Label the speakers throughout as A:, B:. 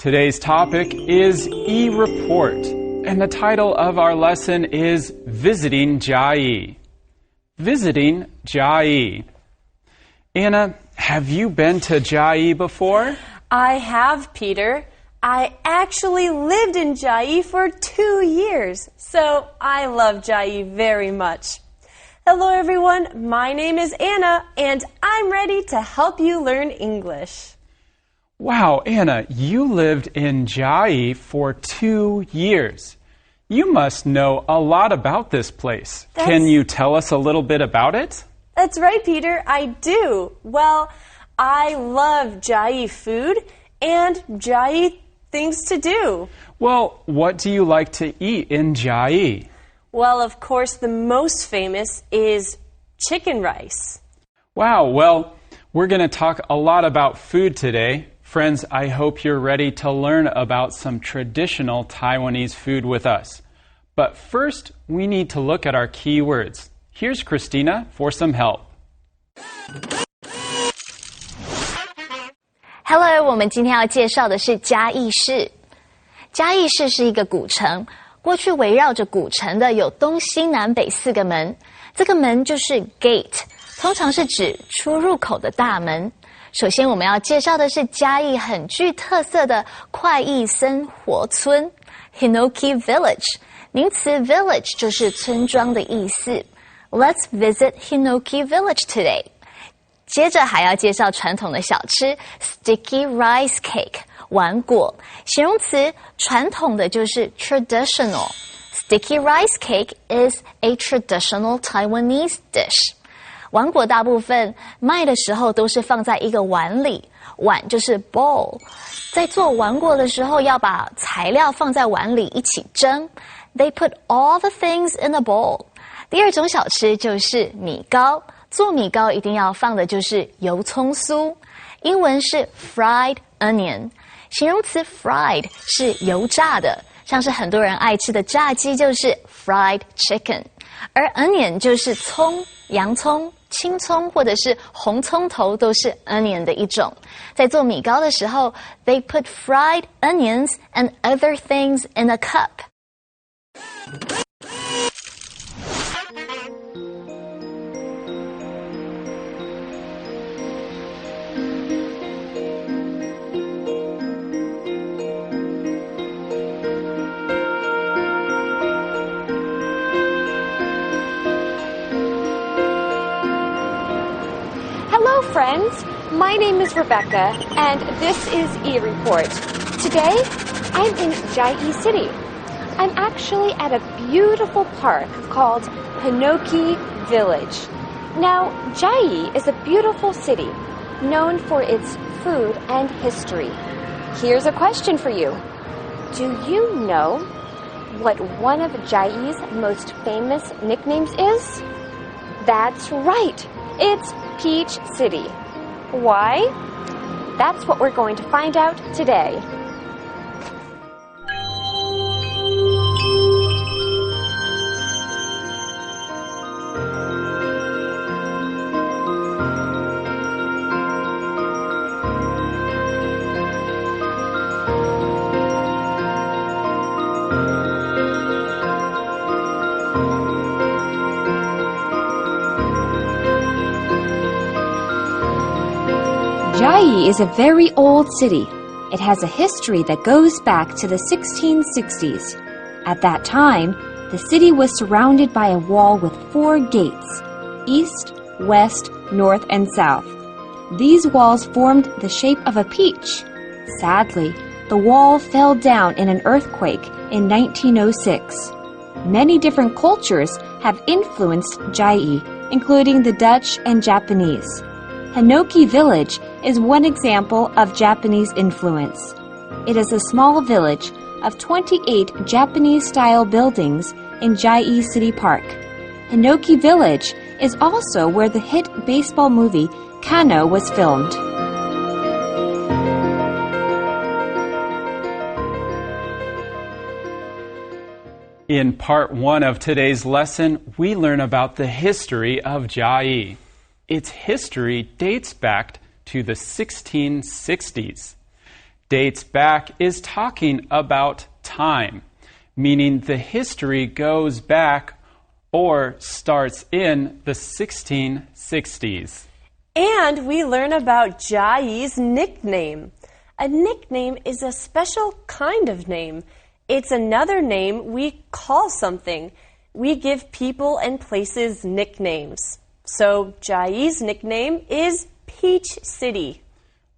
A: Today's topic is e-report, and the title of our lesson is Visiting Chiayi. Visiting Chiayi. Anna, have you been to Chiayi before?
B: I have, Peter. I actually lived in Chiayi for 2 years, so I love Chiayi very much. Hello everyone, my name is Anna, and I'm ready to help you learn English.
A: Wow, Anna, you lived in Chiayi for 2 years. You must know a lot about this place. Can you tell us a little bit about it?
B: That's right, Peter, I do. Well, I love Chiayi food and Chiayi things to do.
A: Well, what do you like to eat in Chiayi?
B: Well, of course, the most famous is chicken rice.
A: Wow, well, we're going to talk a lot about food today. Friends, I hope you're ready to learn about some traditional Taiwanese food with us. But first, we need to look at our key words. Here's Christina for some help.
C: Hello， 我们今天要介绍的是嘉义市。嘉义市是一个古城，过去围绕着古城的有东西南北4个门，这个门就是 gate， 通常是指出入口的大门。首先我们要介绍的是嘉义很具特色的快意生活村 Hinoki Village， 名词 village 就是村庄的意思。Let's visit Hinoki Village today. 接着还要介绍传统的小吃 Sticky Rice Cake 丸果，形容词传统的就是 traditional. Sticky Rice Cake is a traditional Taiwanese dish. 丸果大部分卖的时候都是放在一个碗里，碗就是 bowl。在做丸果的时候要把材料放在碗里一起蒸。They put all the things in a bowl. 第二种小吃就是米糕，做米糕一定要放的就是油葱酥，英文是 fried onion， 形容词 fried 是油炸的，像是很多人爱吃的炸鸡就是 fried chicken， 而 onion 就是葱、洋葱、青葱或者是红葱头都是 onion 的一种。在做米糕的时候 they put fried onions and other things in a cup.
D: Hello friends, my name is Rebecca and this is e-report. Today I'm in Chiayi City. I'm actually at a beautiful park called Hinoki Village. Now, Chiayi is a beautiful city known for its food and history. Here's a question for you. Do you know what one of Chiayi's most famous nicknames is? That's right. It's Peach City. Why? That's what we're going to find out today. Chiayi is a very old city. It has a history that goes back to the 1660s. At that time, the city was surrounded by a wall with 4 gates, east, west, north, and south. These walls formed the shape of a peach. Sadly, the wall fell down in an earthquake in 1906. Many different cultures have influenced Chiayi, including the Dutch and Japanese. Hinoki Village is one example of Japanese influence. It is a small village of 28 Japanese-style buildings in Chiayi City Park. Hinoki Village is also where the hit baseball movie Kano was filmed.
A: In part 1 of today's lesson, we learn about the history of Chiayi. Its history dates back to the 1660s. Dates back is talking about time, meaning the history goes back or starts in the 1660s.
B: And we learn about Chiayi's nickname. A nickname is a special kind of name. It's another name we call something. We give people and places nicknames. So Chiayi's nickname is Peach City.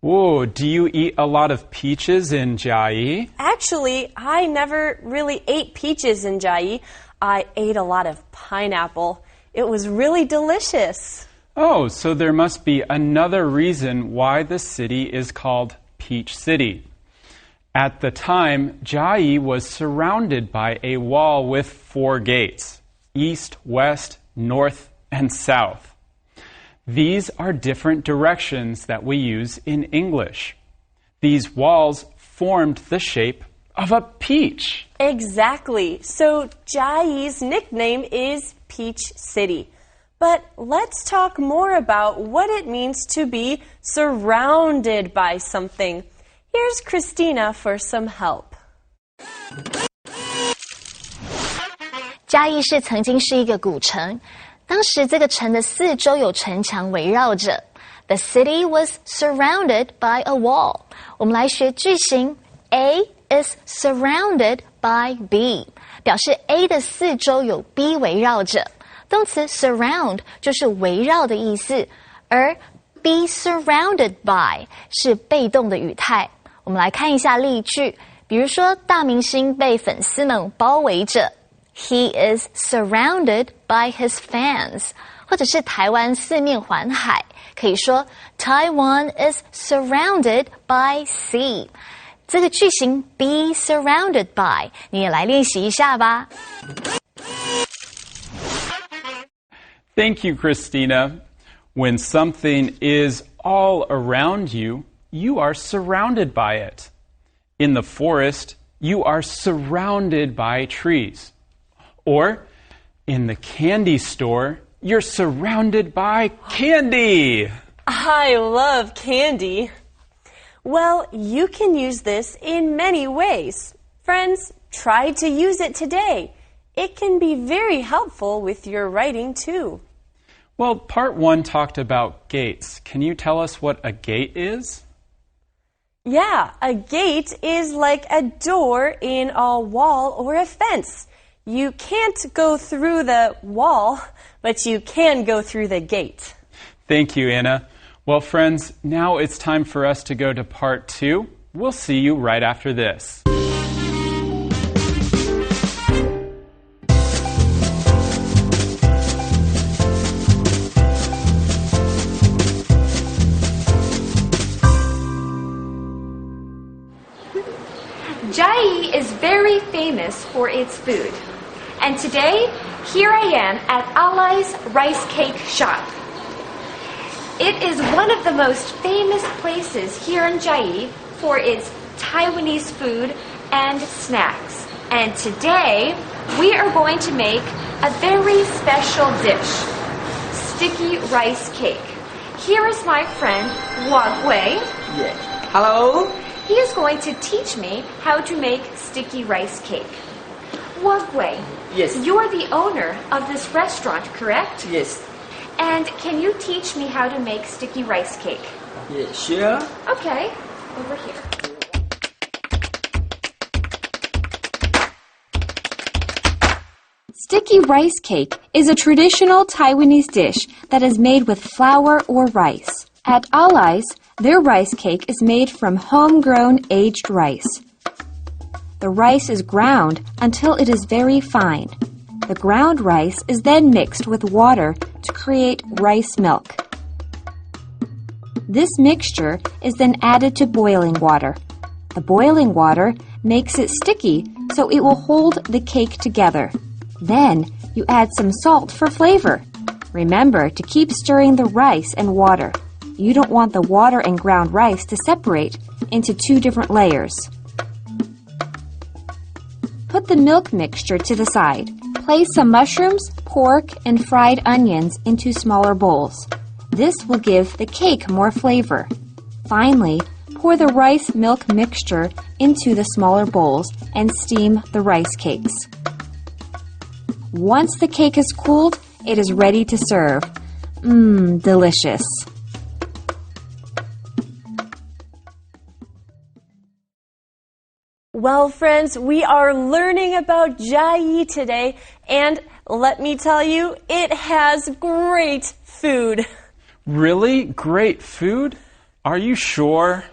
A: Whoa, do you eat a lot of peaches in Chiayi?
B: Actually, I never really ate peaches in Chiayi. I ate a lot of pineapple. It was really delicious.
A: Oh, so there must be another reason why the city is called Peach City. At the time, Chiayi was surrounded by a wall with 4 gates: east, west, north, and south. These are different directions that we use in English. These walls formed the shape of a peach.
B: Exactly. So Chiayi's nickname is Peach City. But let's talk more about what it means to be surrounded by something. Here's Christina for some help.
C: 嘉义市曾经是一个古城，当时这个城的四周有城墙围绕着。The city was surrounded by a wall. 我们来学句型 A is surrounded by B， 表示 A 的四周有 B 围绕着。动词 surround 就是围绕的意思，而 be surrounded by 是被动的语态。我们来看一下例句，比如说大明星被粉丝们包围着。He is surrounded by his fans， 或者是台湾四面环海，可以说 Taiwan is surrounded by sea。这个句型 be surrounded by， 你也来练习一下吧。
A: Thank you, Christina. When something is all around you, you are surrounded by it. In the forest, you are surrounded by trees. Or, in the candy store, you're surrounded by candy.
B: I love candy. Well, you can use this in many ways. Friends, try to use it today. It can be very helpful with your writing too.
A: Well, part 1 talked about gates. Can you tell us what a gate is?
B: Yeah, a gate is like a door in a wall or a fence. You can't go through the wall, but you can go through the gate.
A: Thank you, Anna. Well, friends, now it's time for us to go to part 2. We'll see you right after this.
D: Chiayi is very famous for its food. And today, here I am at Alai's rice cake shop. It is one of the most famous places here in Chiayi for its Taiwanese food and snacks. And today, we are going to make a very special dish, sticky rice cake. Here is my friend, Wagwei.
E: Yeah. Hello.
D: He is going to teach me how to make sticky rice cake. Wagwei,
E: Yes.
D: you're the owner of this restaurant, correct?
E: Yes.
D: And can you teach me how to make sticky rice cake?
E: Yeah, sure.
D: Okay, over here. Sticky rice cake is a traditional Taiwanese dish that is made with flour or rice. At Alai's, their rice cake is made from homegrown aged rice. The rice is ground until it is very fine. The ground rice is then mixed with water to create rice milk. This mixture is then added to boiling water. The boiling water makes it sticky so it will hold the cake together. Then you add some salt for flavor. Remember to keep stirring the rice and water. You don't want the water and ground rice to separate into 2 different layers. Put the milk mixture to the side. Place some mushrooms, pork, and fried onions into smaller bowls. This will give the cake more flavor. Finally, Pour the rice milk mixture into the smaller bowls and steam the rice cakes. Once the cake is cooled, it is ready to serve. Delicious.
B: Well, friends, we are learning about Chiayi today, and let me tell you, it has great food.
A: Really? Great food? Are you sure?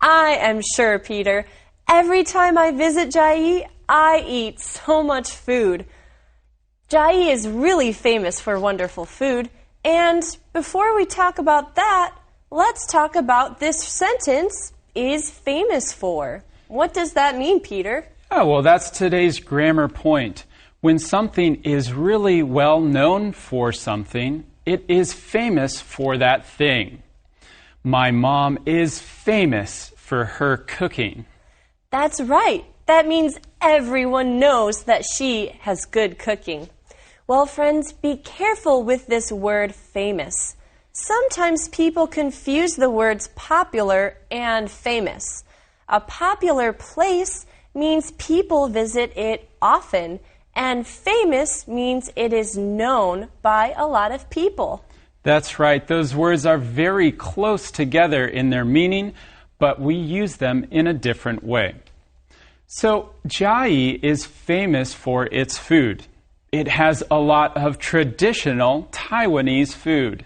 B: I am sure, Peter. Every time I visit Chiayi, I eat so much food. Chiayi is really famous for wonderful food, and before we talk about that, let's talk about this sentence, is famous for. What does that mean, Peter?
A: Oh, well, that's today's grammar point. When something is really well known for something, it is famous for that thing. My mom is famous for her cooking.
B: That's right. That means everyone knows that she has good cooking. Well, friends, be careful with this word famous. Sometimes people confuse the words popular and famous. A popular place means people visit it often, and famous means it is known by a lot of people.
A: That's right. Those words are very close together in their meaning, but we use them in a different way. So, Chiayi is famous for its food. It has a lot of traditional Taiwanese food.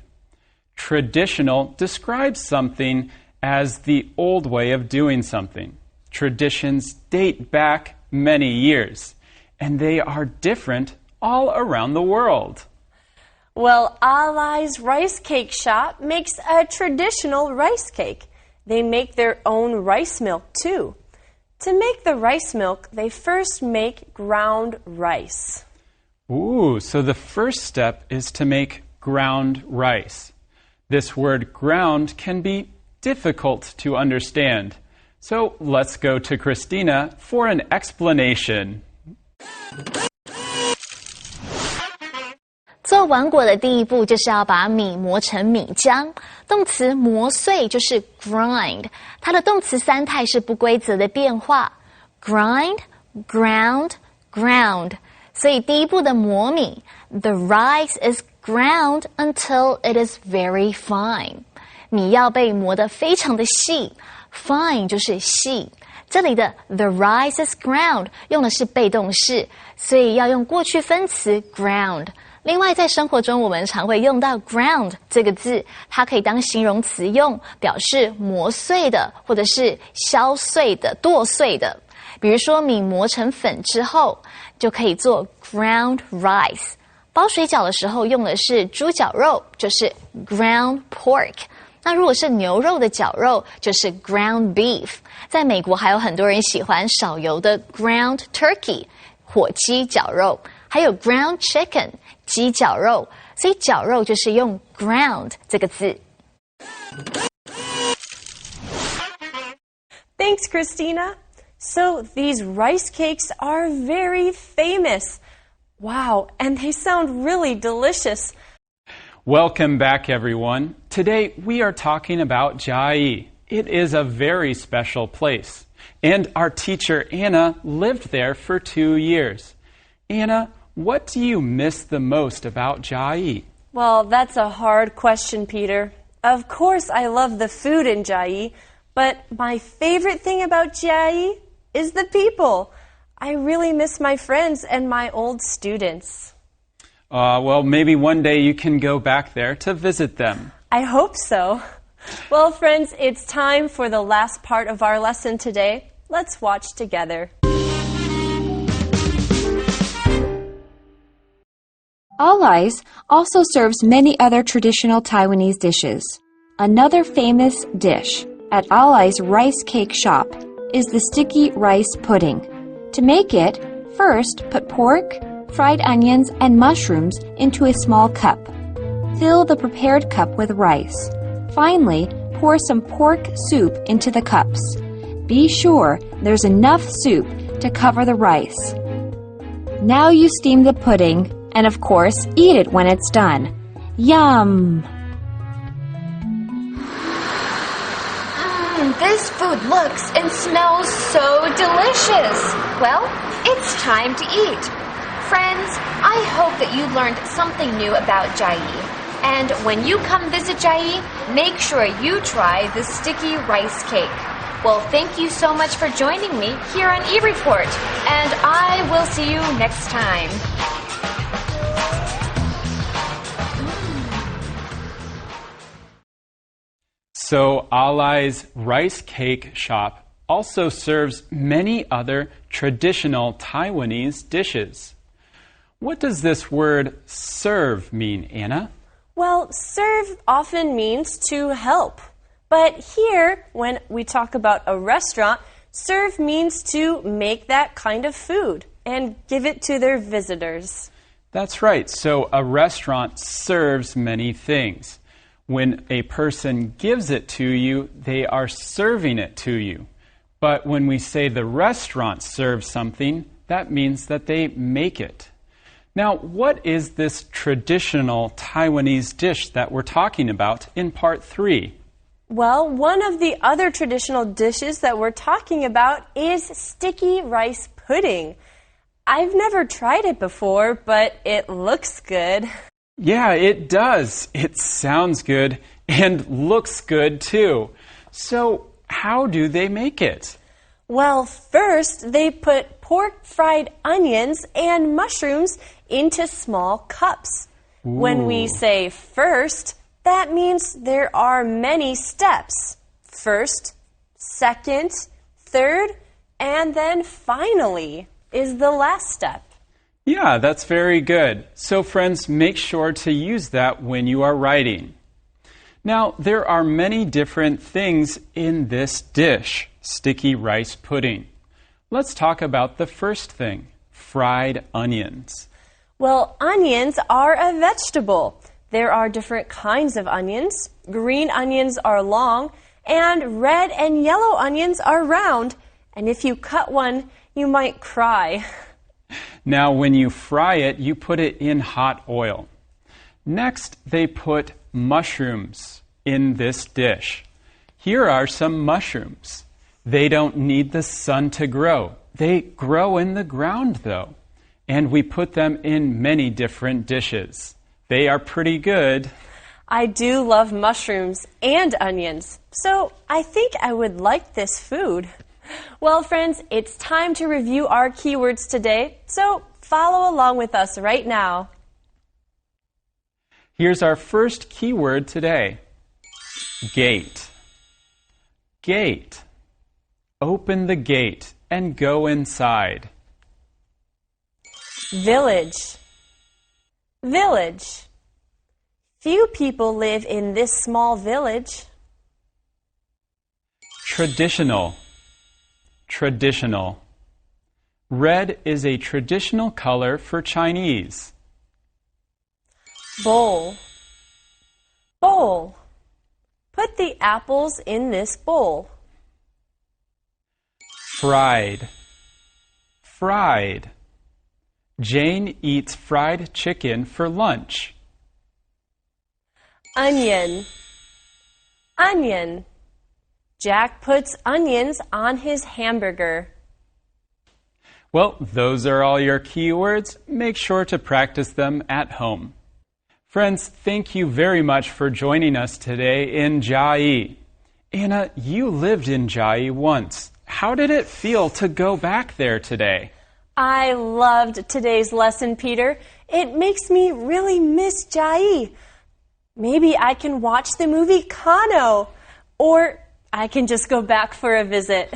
A: Traditional describes something as the old way of doing something. Traditions date back many years, and they are different all around the world.
B: Well, Alai's rice cake shop makes a traditional rice cake. They make their own rice milk too. To make the rice milk, they first make ground rice.
A: Ooh, so the first step is to make ground rice. This word ground can be difficult to understand. So let's go to Christina for an explanation.
C: 做碗粿的第一步就是要把米磨成米浆，动词磨碎就是 grind， 它的动词三态是不规则的变化 grind, ground, ground， 所以第一步的磨米 the rice is ground until it is very fine， 米要被磨得非常的细 fine 就是细，这里的 the rice is ground 用的是被动式，所以要用过去分词 ground。另外，在生活中我们常会用到 ground 这个字，它可以当形容词用，表示磨碎的或者是削碎的、剁碎的。比如说，米磨成粉之后，就可以做 ground rice。包水饺的时候用的是猪绞肉，就是 ground pork。那如果是牛肉的绞肉，就是 ground beef。在美国还有很多人喜欢少油的 ground turkey 火鸡绞肉，还有 ground chicken 鸡绞肉，所以绞肉就是用 ground 这个字。
B: Thanks, Christina. So these rice cakes are very famous. Wow, and they sound really delicious.
A: Welcome back, everyone. Today we are talking about Chiayi. It is a very special place. And our teacher, Anna, lived there for 2 years. Anna, what do you miss the most about Chiayi?
B: Well, that's a hard question, Peter. Of course, I love the food in Chiayi, but my favorite thing about Chiayi is the people. I really miss my friends and my old students.
A: Well, maybe one day you can go back there to visit them.
B: I hope so. Well, friends, it's time for the last part of our lesson today. Let's watch together.
D: Alai's also serves many other traditional Taiwanese dishes. Another famous dish at Alai's rice cake shop is the sticky rice pudding. To make it, first put pork, fried onions, and mushrooms into a small cup. Fill the prepared cup with rice. Finally, pour some pork soup into the cups. Be sure there's enough soup to cover the rice. Now you steam the pudding and, of course, eat it when it's done. Yum!
C: This food looks and smells so delicious. Well, it's time to eat. Friends, I hope that you learned something new about Chiayi. And when you come visit Chiayi, make sure you try the sticky rice cake. Well, thank you so much for joining me here on eReport, and I will see you next time.
A: So Alai's rice cake shop also serves many other traditional Taiwanese dishes. What does this word serve mean, Anna?
B: Well, serve often means to help. But here, when we talk about a restaurant, serve means to make that kind of food and give it to their visitors.
A: That's right. So a restaurant serves many things. When a person gives it to you, they are serving it to you. But when we say the restaurant serves something, that means that they make it. Now, what is this traditional Taiwanese dish that we're talking about in part 3?
B: Well, one of the other traditional dishes that we're talking about is sticky rice pudding. I've never tried it before, but it looks good.
A: Yeah, it does. It sounds good and looks good too. So, how do they make it?
B: Well, first they put pork fried onions and mushrooms into small cups.
A: Ooh.
B: When we say first, that means there are many steps. First, second, third, and then finally is the last step.
A: Yeah, that's very good. So friends, make sure to use that when you are writing. Now, there are many different things in this dish, sticky rice pudding. Let's talk about the first thing, fried onions.
B: Well, onions are a vegetable. There are different kinds of onions. Green onions are long, and red and yellow onions are round. And if you cut one, you might cry.
A: Now, when you fry it, you put it in hot oil. Next, they put mushrooms in this dish. Here are some mushrooms. They don't need the sun to grow. They grow in the ground, though. And we put them in many different dishes. They are pretty good.
B: I do love mushrooms and onions, so I think I would like this food. Well, friends, it's time to review our keywords today, so follow along with us right now.
A: Here's our first keyword today. Gate. Gate. Open the gate and go inside.
B: Village. Village. Few people live in this small village.
A: Traditional. Traditional. Red is a traditional color for Chinese.
B: Bowl. Bowl. Put the apples in this bowl.
A: Fried. Fried. Jane eats fried chicken for lunch.
B: Onion. Onion. Jack puts onions on his hamburger.
A: Well, those are all your keywords. Make sure to practice them at home. Friends, thank you very much for joining us today in Chiayi. Anna, you lived in Chiayi once. How did it feel to go back there today?
B: I loved today's lesson, Peter. It makes me really miss Chiayi. Maybe I can watch the movie Kano, or I can just go back for a visit.